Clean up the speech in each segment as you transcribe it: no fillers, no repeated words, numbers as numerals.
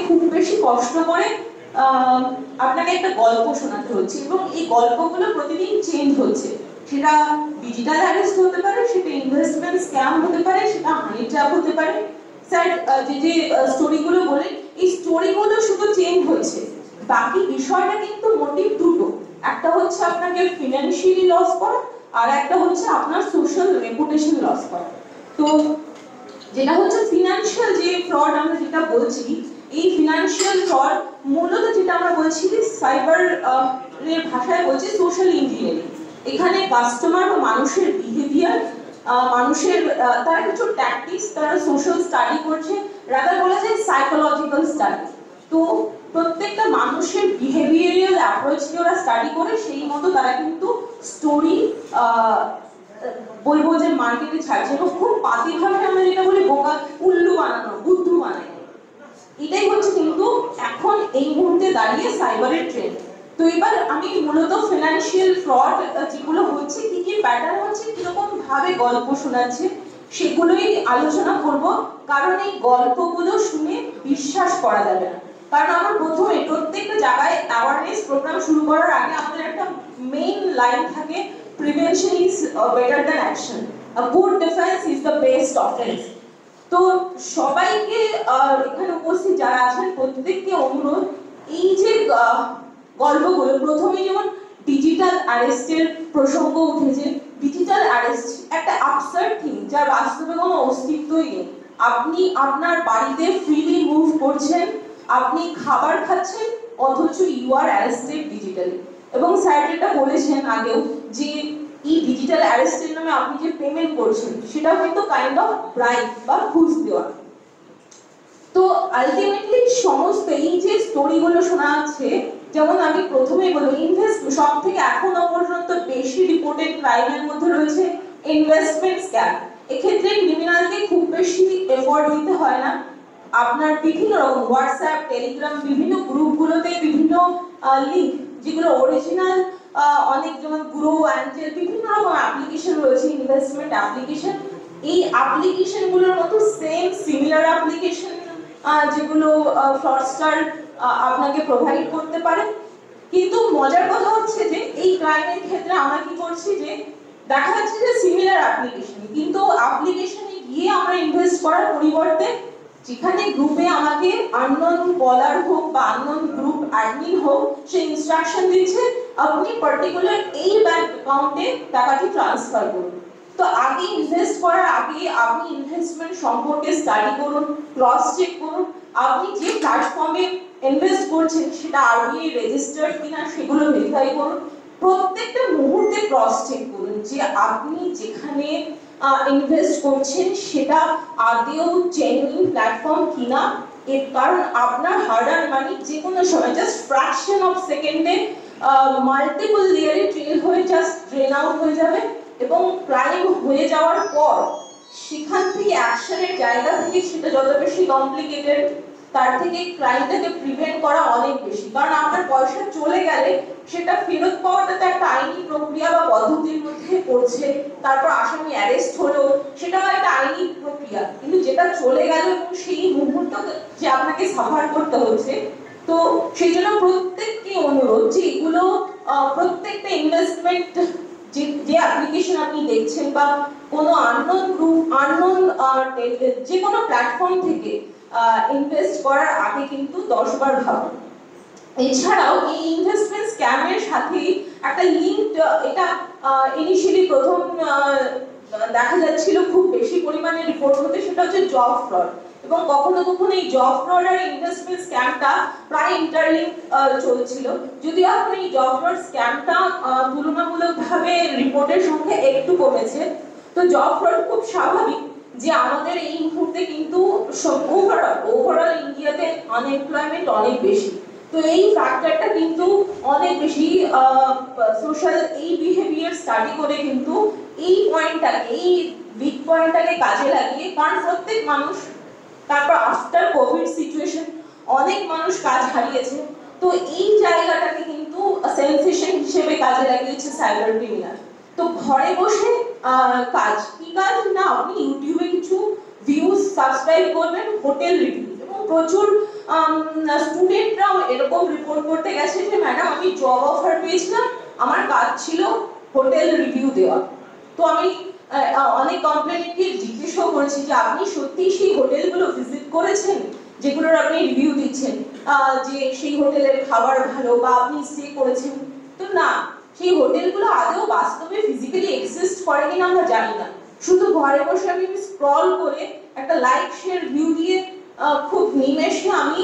খুব বেশি কষ্ট করে আপনাকে একটা গল্প শোনাতে হচ্ছে এবং এই গল্পগুলো প্রতিদিন চেঞ্জ হচ্ছে। সেটা ডিজিটাল অ্যারেস্ট হতে পারে, সেটা ইনভেস্টমেন্ট স্ক্যাম হতে পারে, সেটা মানি ট্র্যাপ হতে পারে। স্যার যে স্টোরিগুলো বলেন, এই স্টোরিগুলো শুধু চেঞ্জ হচ্ছে, বাকি বিষয়টা কিন্তু মোটিভ দুটো। একটা হচ্ছে আপনাকে ফিনান্সিয়ালি লস করা, আর একটা হচ্ছে আপনার সোশ্যাল রেপুটেশন লস করা। তো যেটা হচ্ছে ফিনান্সিয়াল যে ফ্রড আমরা যেটা বলছি, এই ফিনান্সিয়াল ফ্রড মূলত যেটা আমরা বলছি সাইবার এর ভাষায় বলছি সোশ্যাল ইঞ্জিনিয়ারিং। এখানে কাস্টমার বা মানুষের বিহেভিয়ার, মানুষের তারা কিছু ট্যাকটিক্স, তারা সোশ্যাল স্টাডি করছে, রাদার বলা যায় সাইকোলজিক্যাল স্টাডি। তো প্রত্যেকটা মানুষের বিহেভিয়ারাল অ্যাপ্রোচকে ওরা স্টাডি করে সেই মতো তারা কিন্তু স্টোরি বলবো যে মার্কেটে ছাড়ছে এবং খুব পাতি ভাবে আমরা যেটা বলি বোকা উল্লু বানানো, বুদ্ধু বানানো। এটাই হচ্ছে কিন্তু এখন এই মুহূর্তে দাঁড়িয়ে সাইবারের ট্রেন্ড। তো এবার আমি মূলত ফিনান্সিয়াল ফ্রড যেগুলো হচ্ছে, কি কি প্যাটার্ন হচ্ছে, কিরকম ভাবে গল্প শোনাচ্ছে, সেগুলোই আলোচনা করব। কারণ এই গল্পগুলো শুনে বিশ্বাস করা যাবে না। কারণ আমরা প্রথমে প্রত্যেকটা জায়গায় অ্যাওয়ারনেস প্রোগ্রাম শুরু করার আগে আমাদের একটা মেইন লাইন থাকে, prevention is better than action, a good defence is the best offence. তো সবাইকে এখানে উপস্থিত যারা আছেন প্রত্যেককে অনুরোধ, এই যে গল্পগুলো প্রথমে যেমন ডিজিটাল অ্যারেস্টের প্রসঙ্গ উঠেছে, ডিজিটাল অ্যারেস্ট একটা আপসার্ড থিং যার বাস্তবে কোনো অস্তিত্বই নেই। আপনি আপনার বাড়িতে ফ্রিলি মুভ করছেন, আপনি খাবার খাচ্ছেন, অথচ ইউ আর অ্যারেস্টেড ডিজিটালি। এবং স্যার যেটা বলেছেন আগেও যে এই ডিজিটাল অ্যারেস্টের নামে আপনি যে পেমেন্ট করছেন সেটাও কিন্তু কাইন্ড অফ ব্রাইব বা ঘুষ দেওয়া। তো আলটিমেটলি সমস্ত এই যে স্টোরিগুলো শোনা যাচ্ছে, যেমন আমি প্রথমেই বলবো ইনভেস্ট সব থেকে এখনো পর্যন্ত বেশি রিপোর্টেড ক্রাইমের মধ্যে রয়েছে ইনভেস্টমেন্ট স্ক্যাম। এক্ষেত্রে ক্রিমিনালকে খুব বেশি এফোর্ট দিতে হয় না। আপনার বিভিন্ন রকম হোয়াটসঅ্যাপ, টেলিগ্রাম, বিভিন্ন গ্রুপগুলোতে বিভিন্ন লিঙ্ক, যেগুলো অরিজিনাল অনেক, যেমন গ্রো, অ্যাঞ্জেল, বিভিন্ন রকম অ্যাপ্লিকেশন রয়েছে ইনভেস্টমেন্ট অ্যাপ্লিকেশন। এই অ্যাপ্লিকেশনগুলোর মতো সেম সিমিলার অ্যাপ্লিকেশন যেগুলো ফ্রডস্টার আপনাকে প্রোভাইড করতে পারে। কিন্তু মজার কথা হচ্ছে যে এই ক্রাইমের ক্ষেত্রে আমরা কি করছি, যে দেখা যাচ্ছে যে সিমিলার অ্যাপ্লিকেশন, কিন্তু অ্যাপ্লিকেশনে গিয়ে আমরা ইনভেস্ট করার পরিবর্তে যেখানে গ্রুপে আমাকে আননোন কলার হোক বা আননোন গ্রুপ অ্যাডমিন হোক, সে ইনস্ট্রাকশন দিচ্ছে আপনি পার্টিকুলার এই ব্যাংক অ্যাকাউন্টে টাকাটি ট্রান্সফার করুন। তো আগে ইনভেস্ট করার আগে আপনি ইনভেস্টমেন্ট সম্পর্কে স্টাডি করুন, ক্রস চেক করুন, আপনি যে প্ল্যাটফর্মে ইনভেস্ট করছেন সেটা আরবিআই রেজিস্টার্ড কিনা সেগুলো ভেরিফাই করুন। প্রত্যেকটা মুহূর্তে ক্রস চেক করুন যে আপনি যেখানে ইনভেস্ট করছেন সেটা আদৌ জেনুইন প্ল্যাটফর্ম কিনা। এর কারণ আপনার হার্ড আর্ন মানি যে কোনো সময় জাস্ট ফ্র্যাকশন অফ সেকেন্ডে মাল্টিপল লেয়ারে ট্রেল হয়ে জাস্ট ড্রেন আউট হয়ে যাবে এবং ক্রাইম হয়ে যাওয়ার পর সেখান থেকে অ্যাকশনের জায়গা থেকে সেটা যত বেশি কমপ্লিকেটেড, তার থেকে ক্রাইমটাকে প্রিভেন্ট করা অনেক বেশি। কারণ আপনার পয়সা চলে গেলে সেটা ফেরত পাওয়াটা তো একটা আইনি প্রক্রিয়া বা পদ্ধতির মধ্যে পড়ছে, তারপর আসামি অ্যারেস্ট হলো, সেটাও একটা আইনি প্রক্রিয়া। কিন্তু যেটা চলে গেল এবং সেই মুহূর্ত যে আপনাকে সাফার করতে হচ্ছে, তো সেই জন্য প্রত্যেককে অনুরোধ যে এগুলো প্রত্যেকটা ইনভেস্টমেন্ট যে অ্যাপ্লিকেশন আপনি দেখছেন বা কোনো আননোন গ্রুপ, আননোন যে কোনো প্ল্যাটফর্ম থেকে ইনভেস্ট করার আগে কিন্তু 10 বার ভাবুন। এছাড়াও এই ইনভেস্টমেন্ট স্ক্যামের সাথে একটা লিঙ্ক, এটা ইনিশিয়ালি প্রথম দেখা যাচ্ছিল খুব বেশি পরিমাণে রিপোর্ট হতে, সেটা হচ্ছে জব ফ্রড। এবং কখনো কখনো এই জব ফ্রড আর ইনভেস্টমেন্ট স্ক্যামটা প্রায় ইন্টারলিঙ্ক চলছিল। যদিও এখন এই জব ফ্রড স্ক্যামটা তুলনামূলকভাবে রিপোর্টের সংখ্যা একটু কমেছে। তো জব ফ্রড খুব স্বাভাবিক যে আমাদের এই মুহূর্তে কিন্তু ওভারঅল ইন্ডিয়াতে আনএমপ্লয়মেন্ট অনেক বেশি। তো এই ফ্যাক্টরটা কিন্তু অনেক বেশি সোশ্যাল এই বিহেভিয়ার স্টাডি করে কিন্তু এই পয়েন্টটাকে, এই বিগ পয়েন্টটাকে কাজে লাগিয়ে, কারণ প্রত্যেক মানুষ, তারপর আফটার কোভিড সিচুয়েশন অনেক মানুষ কাজ হারিয়েছে, তো এই জায়গাটাকে কিন্তু সেন্সেশন হিসেবে কাজে লাগিয়েছে সাইবার ক্রিমিনাল। তো ঘরে বসে কাজ, কি কাজ না, আপনি ইউটিউবে কিছু ভিউজ সাবস্ক্রাইব করবেন, হোটেল রিভিউ এবং প্রচুর স্টুডেন্টরাও এরকম রিপোর্ট করতে গেছে যে ম্যাডাম আমি জব অফার পেয়েছিলাম, আমার কাজ ছিল হোটেল রিভিউ দেওয়া। তো আমি অনেক কমপ্লেন্টকে জিজ্ঞেসও করেছি যে আপনি সত্যি সেই হোটেলগুলো ভিজিট করেছেন যেগুলোর আপনি রিভিউ দিচ্ছেন, যে সেই হোটেলের খাবার ভালো বা আপনি স্টে করেছেন? তো না, সেই হোটেলগুলো আদৌ বাস্তবে ফিজিক্যালি এক্সিস্ট করে কিনা আমরা জানি না। শুধু ঘরে বসে আমি স্ক্রল করে একটা লাইক শেয়ার ভিউ দিয়ে খুব নিমেষে আমি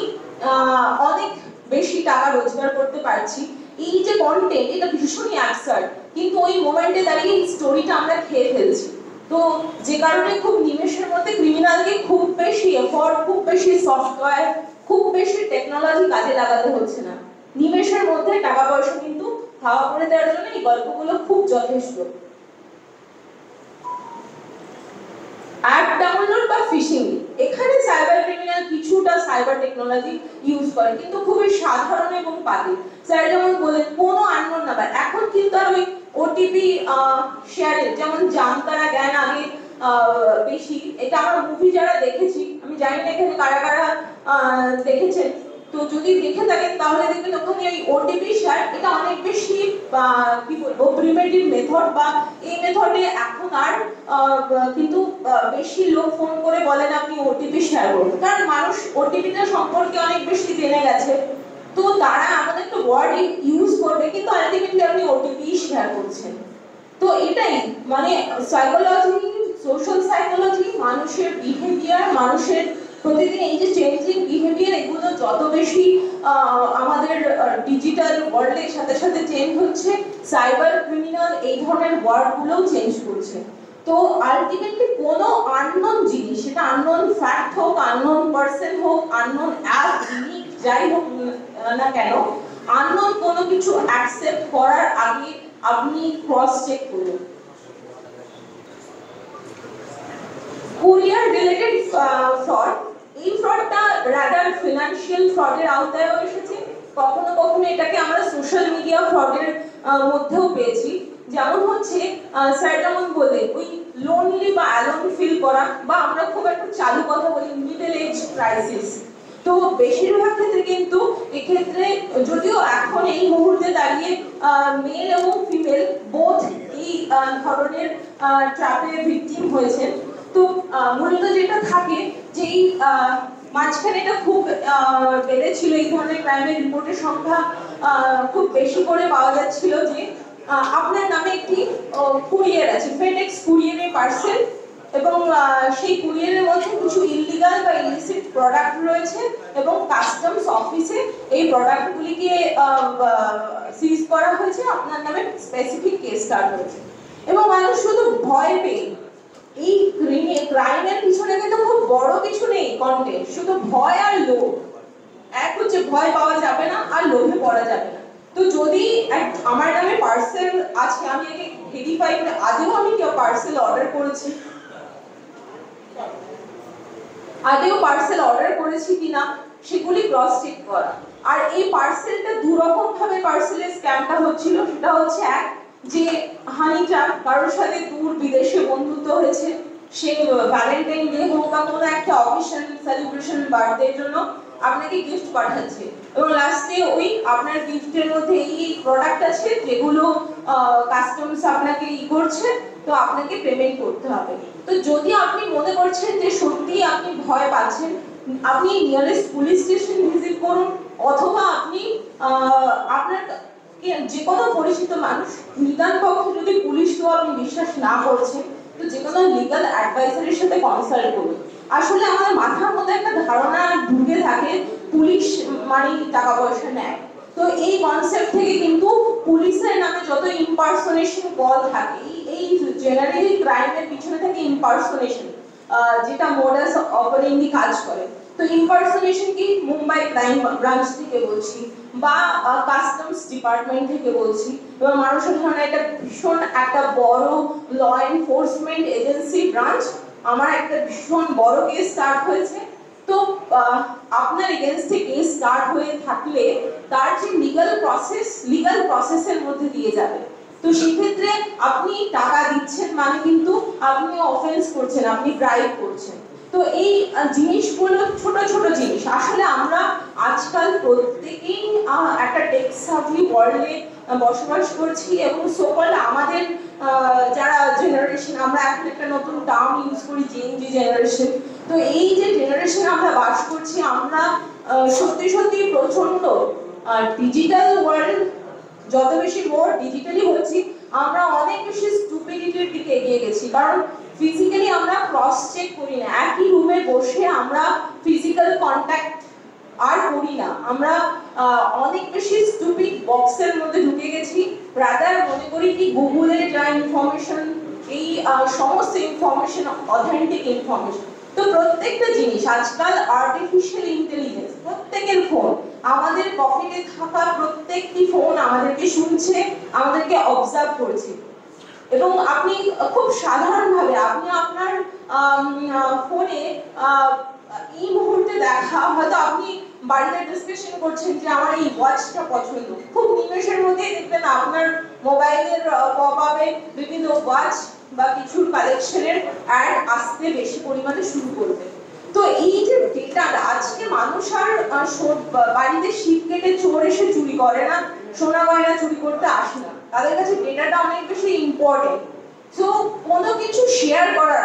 অনেক বেশি টাকা রোজগার করতে পারছি। এই যে কন্টেন্ট, এটা ভীষণই অ্যাবসার্ড, কিন্তু ওই মোমেন্টে দাঁড়িয়ে এই স্টোরিটা আমরা খেয়ে ফেলছি। তো যে কারণে খুব নিমেষের মধ্যে ক্রিমিনালকে খুব বেশি এফোর্ট, খুব বেশি সফটওয়্যার, খুব বেশি টেকনোলজি কাজে লাগাতে হচ্ছে না। নিমেষের মধ্যে টাকা পয়সা কিন্তু হাওয়া করে দেওয়ার জন্য এই গল্পগুলো খুব যথেষ্ট। অ্যাপ ডাউনলোড বা ফিশিং, এখানে সাইবার ক্রিমিনাল কিছুটা সাইবার টেকনোলজি ইউজ করে, কিন্তু খুবই সাধারণ এবং পাতি। স্যার যেমন বলেন কোনো আননোন নাম্বার, এখন কিন্তু আর ওই ওটিপি শেয়ারে যেমন জামতারা জ্ঞান আগে বেশি, এটা আমরা মুভি যারা দেখেছি, আমি জানি না এখানে কারা কারা দেখেছেন, তো যদি দেখে থাকেন তাহলে দেখবেন ওখানে এই ওটিপি শেয়ার এটা অনেক বেশি কি বলবো প্রিমিটিভ মেথড, বা এই মেথডে এখন আর কিন্তু বেশি লোক ফোন করে বলেন আপনি ওটিপি শেয়ার করুন, কারণ মানুষ ওটিপিটা সম্পর্কে অনেক বেশি জেনে গেছে। তো তারা আমাদের একটা ওয়ার্ড ইউজ করবে, কিন্তু আলটিমেটলি আপনি ওটিপি শেয়ার করছেন। তো এটাই মানে সাইকোলজি, সোশ্যাল সাইকোলজি, মানুষের বিহেভিয়ার, মানুষের প্রতিদিন এই যে চেঞ্জিং বিহেভিয়ার, এগুলো যত বেশি আমাদের ডিজিটাল ওয়ার্ল্ডের সাথে সাথে চেঞ্জ হচ্ছে, সাইবার ক্রিমিনাল এই ধরনের ওয়ার্ডগুলোও চেঞ্জ করছে। তো আলটিমেটলি কোনো আননোন জিনিস, সেটা আননোন ফ্যাক্ট হোক, আননোন পারসন হোক, আননোন অ্যাপ, লিঙ্ক যাই হোক না কেন, আননোন কোনো কিছু অ্যাকসেপ্ট করার আগে আপনি ক্রস চেক করুন। কুরিয়ার রিলেটেড ফ্রড, এই ফ্রডটা রাদার ফিনান্সিয়াল ফ্রডের আওতায় এসেছে, কখনো কখনো এটাকে আমরা সোশ্যাল মিডিয়া ফ্রডের মধ্যেও পেয়েছি। যেমন হচ্ছে স্যার যেমন বললেন ওই লোনলি বা অ্যালোন ফিল করা, বা আমরা খুব একটা চালু কথা বলি মিডল এজ ক্রাইসিস। তো বেশিরভাগ ক্ষেত্রে কিন্তু এক্ষেত্রে যদিও এখন এই মুহূর্তে দাঁড়িয়ে মেল এবং ফিমেল বোথ এই ধরনের ট্র্যাপে ভিকটিম হয়েছে। তো মূলত যেটা থাকে যে এই মাঝখানে এটা খুব বেড়েছিল, এই ধরনের ক্রাইমের রিপোর্টের সংখ্যা খুব বেশি করে পাওয়া যাচ্ছিল যে আপনার নামে একটি কুরিয়ার আছে, ফেডেক্স কুরিয়ারের পার্সেল, এবং সেই কুরিয়ারের মধ্যে কিছু ইললিগাল বা ইলিসিট প্রোডাক্ট রয়েছে, এবং কাস্টমস অফিসে এই প্রোডাক্টগুলিকে সিজ করা হয়েছে, আপনার নামে স্পেসিফিক কেস স্টার্ট হয়েছে। এবং মানুষ শুধু ভয় পেয়ে, এই ক্রাইমের পিছনে কিন্তু খুব বড় কিছু নেই কন্টেন্ট, শুধু ভয় আর লোভ। এক হচ্ছে ভয় পাওয়া যাবে না, আর লোভে পড়া যাবে না। তো যদি আমার নামে পার্সেল আছে, আমি একে ভেরিফাই করে আদৌ আমি কেউ পার্সেল অর্ডার করেছি, আদৌ পার্সেল অর্ডার করেছি কিনা সেগুলি ক্রস চেক করা। আর এই পার্সেলটা দুরকম ভাবে পার্সেলের স্ক্যামটা হচ্ছিল। সেটা হচ্ছে এক, যে হানি ট্র্যাপ, কারোর সাথে দূর বিদেশে বন্ধুত্ব হয়েছে, সে ভ্যালেন্টাইন ডে হোক বা কোনো একটা অকেশন, সেলিব্রেশন, বার্থডের জন্য আপনাকে গিফট পাঠাচ্ছে, এবং লাস্টে ওই আপনার গিফটের মধ্যে এই প্রোডাক্ট আছে যেগুলো কাস্টমস আপনাকে করছে, তো আপনাকে পেমেন্ট করতে হবে। তো যদি আপনি মনে করছেন যে সত্যি আপনি ভয় পাচ্ছেন, আপনি নিয়ারেস্ট পুলিশ স্টেশন ভিজিট করুন, অথবা আপনি আপনার যে কোনো পরিচিত মানুষ, নিদান পক্ষে যদি পুলিশকেও আপনি বিশ্বাস না করছেন, তো যে কোনো লিগ্যাল অ্যাডভাইজারের সাথে কনসাল্ট করুন। আসলে আমাদের মাথার মধ্যে একটা ধারণা ঢুকে থাকে পুলিশ মানে টাকা পয়সা নেয়। তো এই কনসেপ্ট থেকে কিন্তু পুলিশের নামে যত ইম্পারসোনেশন কল থাকে, এই জেনারেলি ক্রাইমের পিছনে থাকে ইম্পারসোনেশন, যেটা মোডাস অপারেন্ডি কাজ করে। তো ইম্পারসোনেশন কি, মুম্বাই ক্রাইম ব্রাঞ্চ থেকে বলছি, বা কাস্টমস ডিপার্টমেন্ট থেকে বলছি, এবং মানুষের ধরনের একটা ভীষণ একটা বড় ল এনফোর্সমেন্ট এজেন্সি ব্রাঞ্চ, আমার একটা ভীষণ বড় কেস স্টার্ট হয়েছে। তো আপনার এগেইনস্টে কেস স্টার্ট হয়ে থাকলে তার যে লিগ্যাল প্রসেসের মধ্যে দিয়ে যাবে। তো সেক্ষেত্রে আপনি টাকা দিচ্ছেন মানে কিন্তু আপনি অফেন্স করছেন, আপনি ব্রাইব করছেন। তো এই জিনিসগুলো ছোট ছোট জিনিস, আসলে আমরা আজকাল প্রত্যেকেই একটা টেক সাভি ওয়ার্ল্ডে বসবাস করছি, এবং সকল আমাদের যারা জেনারেশন, আমরা এখন একটা নতুন টার্ম ইউজ করি জেনজি জেনারেশন। তো এই যে জেনারেশনে আমরা বাস করছি, আমরা সত্যি সত্যি প্রচন্ড ডিজিটাল ওয়ার্ল্ড, যত বেশি মোর ডিজিটালি হচ্ছি আমরা অনেক বেশি স্টুপিডিটির দিকে এগিয়ে গেছি। কারণ ফিজিক্যালি আমরা ক্রস চেক করি না, একই রুমে বসে আমরা ফিজিক্যাল কন্ট্যাক্ট আর করি না, আমরা অনেক বেশি স্টুপিড বক্সের মধ্যে ঢুকে গেছি। রাদার মনে করি কি গুগলের যা ইনফরমেশন, এই সমস্ত ইনফরমেশন অথেন্টিক ইনফরমেশন। তো প্রত্যেকটা জিনিস আজকাল আর্টিফিশিয়াল ইন্টেলিজেন্স, প্রত্যেকের ফোন, আমাদের পকেটে থাকা প্রত্যেকটি ফোন আমাদেরকে শুনছে, আমাদেরকে অবজার্ভ করছে। এবং আপনি খুব সাধারণভাবে আপনি আপনার ফোনে এই মুহূর্তে দেখা, হয়তো আপনি বাড়িতে ডিসকাশন করছেন যে আমার এই ওয়াচটা পছন্দ, খুব নিমেষের মধ্যেই দেখবেন আপনার মোবাইলের পপআপে বিভিন্ন ওয়াচ বা কিছুর কালেকশনের অ্যাড আসতে বেশি পরিমাণে শুরু করবে। তো এই যে ডেটাটা, আজকে মানুষ আর বাড়িতে শীত কেটে চোর এসে চুরি করে না, সোনা গয়না চুরি করতে আসে না, তাদের কাছে ডেটাটা অনেক বেশি ইম্পর্টেন্ট। সো কোনো কিছু শেয়ার করার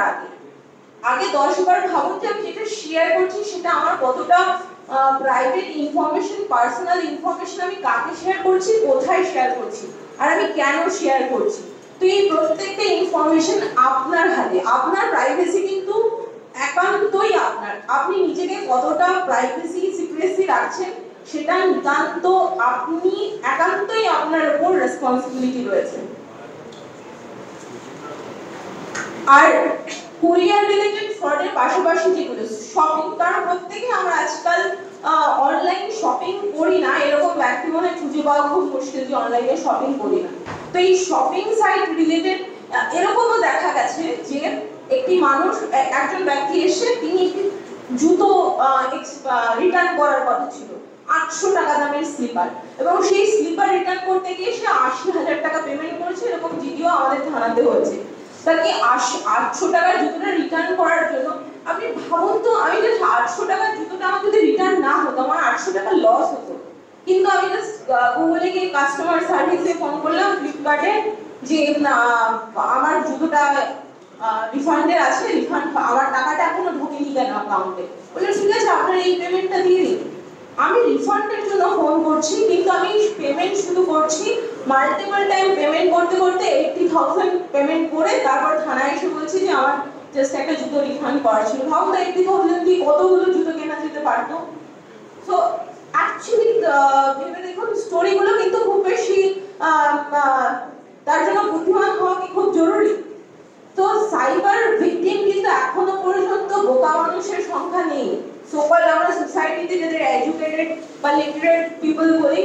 আগে 10 বার ভাবুন যে আমি যেটা শেয়ার করছি সেটা আমার কতটা প্রাইভেট ইনফরমেশন, পার্সোনাল ইনফরমেশন, আমি কাকে শেয়ার করছি, কোথায় শেয়ার করছি, আর আমি কেন শেয়ার করছি। তো এই প্রত্যেকটা ইনফরমেশন আপনার হাতে, আপনার প্রাইভেসি কিন্তু একান্তই আপনার, আপনি নিজেকে কতটা প্রাইভেসি সিক্রেসি রাখছেন সেটা নিতান্ত আপনি, একান্তই আপনার উপর রেসপন্সিবিলিটি রয়েছে। আর কুরিয়ার রিলেটেড ফ্রডের পাশাপাশি যেগুলো শপিং, কারণ প্রত্যেকে আমরা আজকাল অনলাইন শপিং করি না, এরকম ব্যক্তি মনে খুঁজে পাওয়া খুব মুশকিল যে অনলাইনে শপিং করি না। তো এই শপিং সাইট রিলেটেড এরকমও দেখা গেছে যে একটি মানুষ, একজন ব্যক্তি এসে তিনি একটি জুতো রিটার্ন করার কথা ছিল, 800 টাকা দামের স্লিপার, এবং সেই স্লিপার রিটার্ন করতে গিয়ে সে 80,000 টাকা পেমেন্ট করেছে, এরকম ভিডিও আমাদের থানাতে হয়েছে। তাকে 800 টাকার জুতোটা রিটার্ন করার জন্য, আপনি ভাবুন তো, আমি জাস্ট 800 টাকার জুতোটা আমার যদি রিটার্ন না হতো, আমার 800 টাকা লস হতো, কিন্তু আমি জাস্ট গুগলে গিয়ে কাস্টমার সার্ভিসে ফোন করলাম, ফ্লিপকার্টে, যে আমার জুতোটা রিফান্ডের আছে, রিফান্ড আমার টাকাটা এখনো ঢোকেনি কেন অ্যাকাউন্টে, বললো ঠিক আছে আপনার এই পেমেন্টটা দিয়ে দিন। আমি রিফান্ডের জন্য ফোন করছি, কিন্তু আমি পেমেন্ট শুরু করছি, মাল্টিপল টাইম পেমেন্ট করতে করতে 80,000 পেমেন্ট করে তারপর থানায় এসে বলছি যে আমার জাস্ট একটা জুতো রিফান্ড করা ছিল। ভাবুন 80,000 দিয়ে কতগুলো জুতো কেনা যেতে পারতো। সো অ্যাকচুয়ালি ভেবে দেখুন, স্টোরিগুলো কিন্তু খুব বেশি, তার জন্য বুদ্ধিমান হওয়া কি খুব জরুরি। তো সাইবার ভিকটিম কিন্তু এখনো পর্যন্ত বোকা মানুষের সংখ্যা নেই। সোকল আমরা সোসাইটিতে যাদের এডুকেটেড বা লিটারেট পিপল বলি,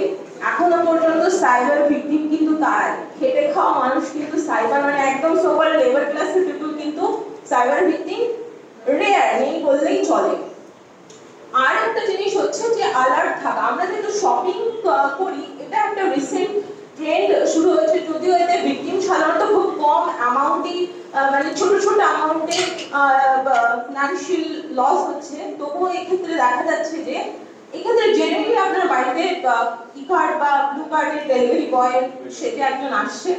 এখনো পর্যন্ত সাইবার ভিকটিম কিন্তু তারাই, খেটে খাওয়া মানুষ কিন্তু সাইবার, মানে একদম সোকল লেবার ক্লাসের পিপল কিন্তু সাইবার ভিকটিম রেয়ার, নেই বললেই চলে। আর একটা জিনিস হচ্ছে যে অ্যালার্ট থাকা। আমরা যেহেতু শপিং করি, এটা একটা রিসেন্ট ট্রেন্ড শুরু হয়েছে, যদিও এতে ভিকটিম সাধারণত খুব কম অ্যামাউন্টই, মানে ছোট ছোট অ্যামাউন্টে ফিনান্সিয়াল লস হচ্ছে, তবুও এক্ষেত্রে দেখা যাচ্ছে যে এক্ষেত্রে জেনারেলি আপনার বাড়িতে ই কার্ড বা ব্লু কার্ডের ডেলিভারি বয় সেটা একজন আসছে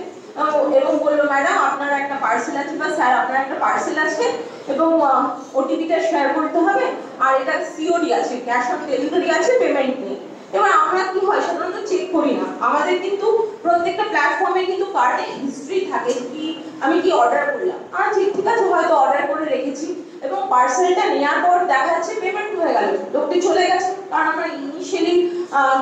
এবং বললো ম্যাডাম আপনার একটা পার্সেল আছে, বা স্যার আপনার একটা পার্সেল আছে এবং ওটিপিটা শেয়ার করতে হবে, আর এটা সিওডি আছে, ক্যাশ অন ডেলিভারি আছে, পেমেন্ট নেই। এবার আমরা কি হয় সাধারণত চেক করি না, আমাদের কিন্তু প্রত্যেকটা প্ল্যাটফর্মে কিন্তু কার্ডে হিস্ট্রি থাকে কি আমি কি অর্ডার করলাম, আর ঠিক আছে হয়তো অর্ডার করে রেখেছি, এবং পার্সেলটা নেওয়ার পর দেখা যাচ্ছে পেমেন্ট হয়ে গেল, লোকটি চলে গেছে, কারণ আমরা ইনিশিয়ালি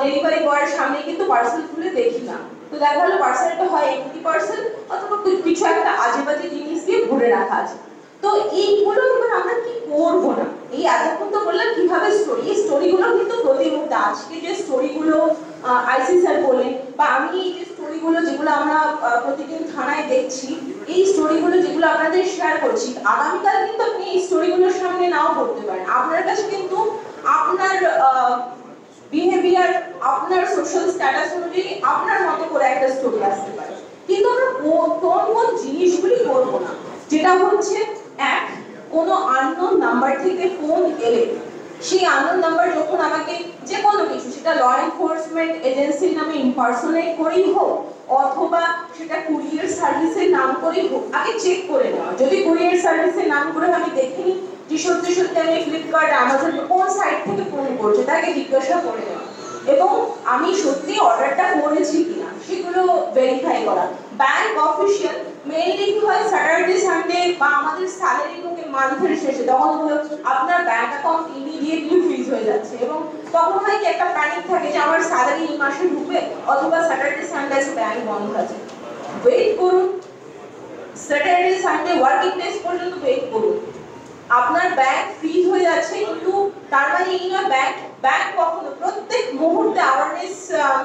ডেলিভারি বয়ের সামনে কিন্তু পার্সেল খুলে দেখি না। তো দেখা গেলো পার্সেলটা হয় এমটি পার্সেল অথবা কিছু একটা আজে বাজে জিনিস দিয়ে ভরে রাখা আছে। তো এইগুলো এবার আমরা কি করবো না, এই এতক্ষণ তো বললাম কিভাবে স্টোরি, এই স্টোরিগুলো কিন্তু প্রতি মুহূর্তে, আজকে যে স্টোরিগুলো আইসি স্যার বলেন, বা আমি এই যে স্টোরিগুলো যেগুলো আমরা প্রতিদিন থানায় দেখছি, এই স্টোরিগুলো যেগুলো আপনাদের শেয়ার করছি, আগামীকাল কিন্তু আপনি এই স্টোরিগুলোর সামনে নাও করতে পারেন, আপনার কাছে কিন্তু আপনার বিহেভিয়ার, আপনার সোশ্যাল স্ট্যাটাস অনুযায়ী আপনার মতো করে একটা স্টোরি আসতে পারে। কিন্তু আমরা কোন কোন জিনিসগুলি করবো না, যেটা হচ্ছে এক, কোনো আননোন নাম্বার থেকে ফোন এলে সেই আননোন নাম্বার যখন আমাকে যে কোনো কিছু, সেটা ল এনফোর্সমেন্ট এজেন্সির নামে ইম্পারসোনেট করেই হোক অথবা সেটা কুরিয়ার সার্ভিসের নাম করেই হোক, আগে চেক করে নেওয়া। যদি কুরিয়ার সার্ভিসের নাম করে আমি দেখিনি যে সত্যি সত্যি আমি ফ্লিপকার্ট, অ্যামাজন কোন সাইট থেকে ফোন করছে তাকে জিজ্ঞাসা করে নেওয়া, এবং আমি সত্যি অর্ডারটা করেছি কিনা সেগুলো ভেরিফাই করা। ব্যাংক অফিসিয়াল মেইনলি কি হয়, স্যাটারডে সানডে বা আমাদের স্যালারি ঢোকে মান্থের শেষে, তখন হলো আপনার ব্যাংক অ্যাকাউন্ট ইমিডিয়েটলি ফ্রিজ হয়ে যাচ্ছে, এবং তখন হয় কি একটা প্যানিক থাকে যে আমার স্যালারি এই মাসে ঢুকবে অথবা স্যাটারডে সানডে আছে ব্যাংক বন্ধ আছে। ওয়েট করুন, স্যাটারডে সানডে ওয়ার্কিং ডেজ পর্যন্ত ওয়েট করুন। আপনার ব্যাংক ফ্রিজ হয়ে যাচ্ছে, কিন্তু তার মানে এই নয় ব্যাংক কখনো প্রত্যেক মুহূর্তে অ্যাওয়ারনেস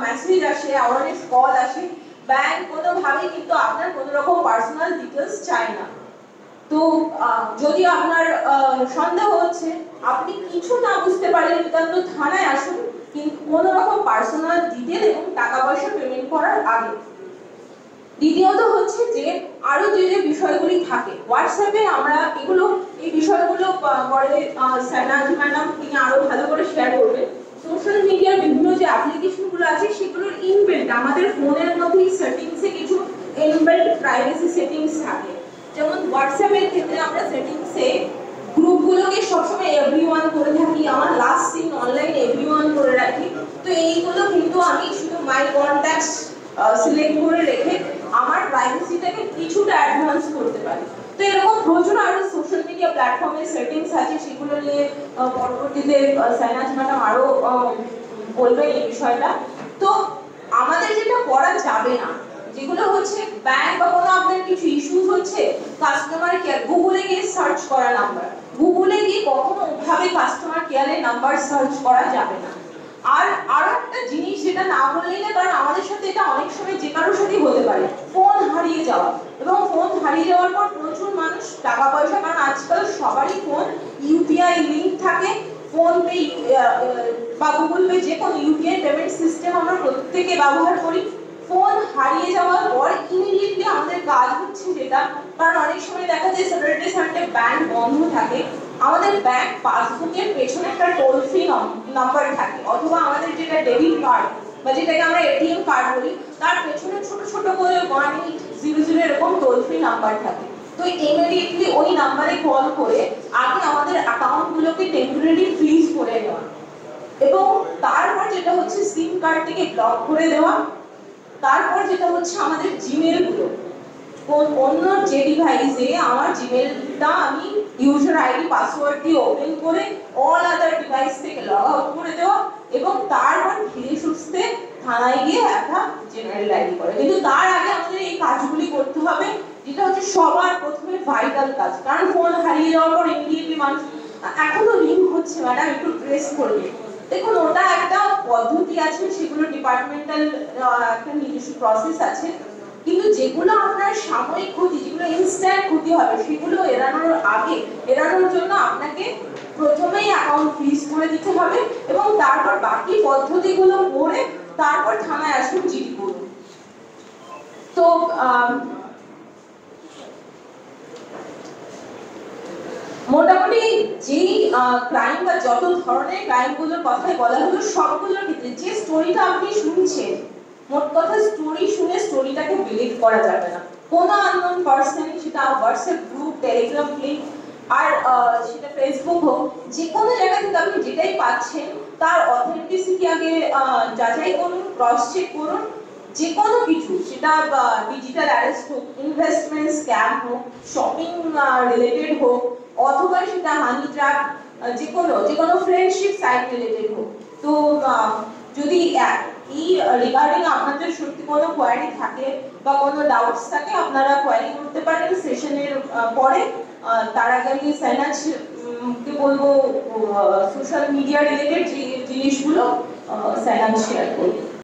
মেসেজ আসে, অ্যাওয়ারনেস কল আসে, ব্যাংক কোনোভাবেই কিন্তু আপনার কোনো রকম পার্সোনাল ডিটেলস চায় না। তো যদি আপনার সন্দেহ হচ্ছে, আপনি কিছু না বুঝতে পারলে নিতান্ত থানায় আসুন, কিন্তু কোনো রকম পার্সোনাল ডিটেল এবং টাকা পয়সা পেমেন্ট করার আগে। দ্বিতীয়ত হচ্ছে যে আরো যে যে বিষয়গুলি থাকে হোয়াটসঅ্যাপে, আমরা এই বিষয়গুলো পরে সাইনাজ ম্যাডাম তিনি আরো ভালো করে শেয়ার করবেন। সোশ্যাল মিডিয়ার বিভিন্ন যে অ্যাপ্লিকেশনগুলো আছে সেগুলোর ইনবিল্ট আমাদের ফোনের মধ্যেই সেটিংসে কিছু ইনবিল্ট প্রাইভেসি সেটিংস থাকে। যেমন হোয়াটসঅ্যাপের ক্ষেত্রে আমরা সেটিংসে গ্রুপগুলোকে সবসময় এভরিওয়ান করে থাকি, আমার লাস্ট সিন অনলাইন এভরিওয়ান করে রাখি। তো এইগুলো কিন্তু আমি শুধু মাই কন্ট্যাক্টস সিলেক্ট করে রেখে আমার প্রাইভেসিটাকে কিছুটা অ্যাডভান্স করতে পারি। তো এরকম প্রচুর আরো সোশ্যাল মিডিয়া প্ল্যাটফর্মের সেটিংস আছে, সেগুলো নিয়ে পরবর্তীতে সাইনাজ ম্যাডাম আরো বলবেন এই বিষয়টা। তো আমাদের যেটা করা যাবে না, যেগুলো হচ্ছে ব্যাংক বা কোনো আপনার কিছু ইস্যুস হচ্ছে, কাস্টমার কেয়ার গুগলে গিয়ে সার্চ করা নাম্বার, গুগলে গিয়ে কখনো ওভাবে কাস্টমার কেয়ারের নাম্বার সার্চ করা যাবে না। আর আরো একটা জিনিস যেটা না বললেই না, কারণ আমাদের সাথে এটা অনেক সময় যে কারোর সাথেই হতে পারে, ফোন হারিয়ে যাওয়া। এবং ফোন হারিয়ে যাওয়ার পর প্রচুর মানুষ টাকা পয়সা, কারণ আজকাল সবারই ফোন ইউপিআই লিংক থাকে, ফোন পে বা গুগল পে যে কোনো ইউপিআই পেমেন্ট সিস্টেম আমরা প্রত্যেকে ব্যবহার করি। ফোন হারিয়ে যাওয়ার পর ইমিডিয়েটলি আমাদের কাজ হচ্ছে যেটা, কারণ অনেক সময় দেখা যায় স্যাটারডে সানডে ব্যাংক বন্ধ থাকে, আমাদের ব্যাংক পাসবুকের পেছনে একটা টোল ফ্রি নাম্বার থাকে, অথবা আমাদের যেটা ডেবিট কার্ড বা যেটাকে আমরা এটিএম কার্ড বলি, তার পেছনে ছোট ছোট করে 1800 এরকম টোল ফ্রি নাম্বার থাকে। তো ইমিডিয়েটলি ওই নাম্বারে কল করে আগে আমাদের অ্যাকাউন্টগুলোকে টেম্পোরারি ফ্রিজ করে নেওয়া, এবং তারপর যেটা হচ্ছে সিম কার্ডটিকে ব্লক করে দেওয়া। তারপর যেটা হচ্ছে আমাদের জিমেল গুলো, অন্য যে ডিভাইসে আমার জিমেলটা আমি ইউজার আইডি পাসওয়ার্ড দিয়ে ওপেন করে অল আদার ডিভাইস থেকে লগ আউট করে দেওয়া, এবং তারপর ধীরে সুস্থে থানায় গিয়ে একটা জেনারেল আইডি করে। কিন্তু তার আগে আমাদের এই কাজগুলি করতে হবে, যেটা হচ্ছে সবার প্রথমে ভাইটাল কাজ। কারণ ফোন হারিয়ে যাওয়ার পর ইমিডিয়েটলি মানুষ এখনো লিঙ্ক হচ্ছে, ম্যাডাম একটু ট্রেস করবে। দেখুন, ওটা একটা পদ্ধতি আছে, সেগুলো ডিপার্টমেন্টাল একটা নিজস্ব প্রসেস আছে, কিন্তু যেগুলো আপনার সাময়িক ক্ষতি, যেগুলো ইনস্ট্যান্ট ক্ষতি হবে, সেগুলো এড়ানোর জন্য আপনাকে প্রথমেই অ্যাকাউন্ট ফ্রিজ করে দিতে হবে, এবং তারপর বাকি পদ্ধতিগুলো করে তারপর থানায় আসুন, জিডি করুন। তো মোটামুটি যেই ক্রাইম বা যত ধরনের ক্রাইমগুলোর কথাই বলা হলো, সবগুলোর ক্ষেত্রে যে স্টোরিটা আপনি শুনছেন, মোট কথা স্টোরি শুনে স্টোরিটাকে বিলিভ করা যাবে না। কোনো আননোন পার্সন, সেটা হোয়াটসঅ্যাপ গ্রুপ, টেলিগ্রাম লিংক, আর সেটা ফেসবুক হোক, যে কোনো জায়গা থেকে আপনি যেটাই পাচ্ছেন তার অথেন্টিসিটি আগে যাচাই করুন, ক্রস চেক করুন। যে কোনো কিছু, সেটা ডিজিটাল অ্যারেস্ট হোক, ইনভেস্টমেন্ট স্ক্যাম হোক, শপিং রিলেটেড হোক, অথবা সেটা হানি ট্র্যাপ, যে কোনো ফ্রেন্ডশিপ সাইট রিলেটেড হোক। তো যদি এই রিগার্ডিং আপনাদের সত্যি কোনো কোয়ারি থাকে বা কোনো ডাউটস থাকে, আপনারা কোয়ারি করতে পারেন সেশনের পরে। তার আগে আমি সাইনাজকে বলবো সোশ্যাল মিডিয়া রিলেটেড যে জিনিসগুলো সাইনাজ শেয়ার করবে।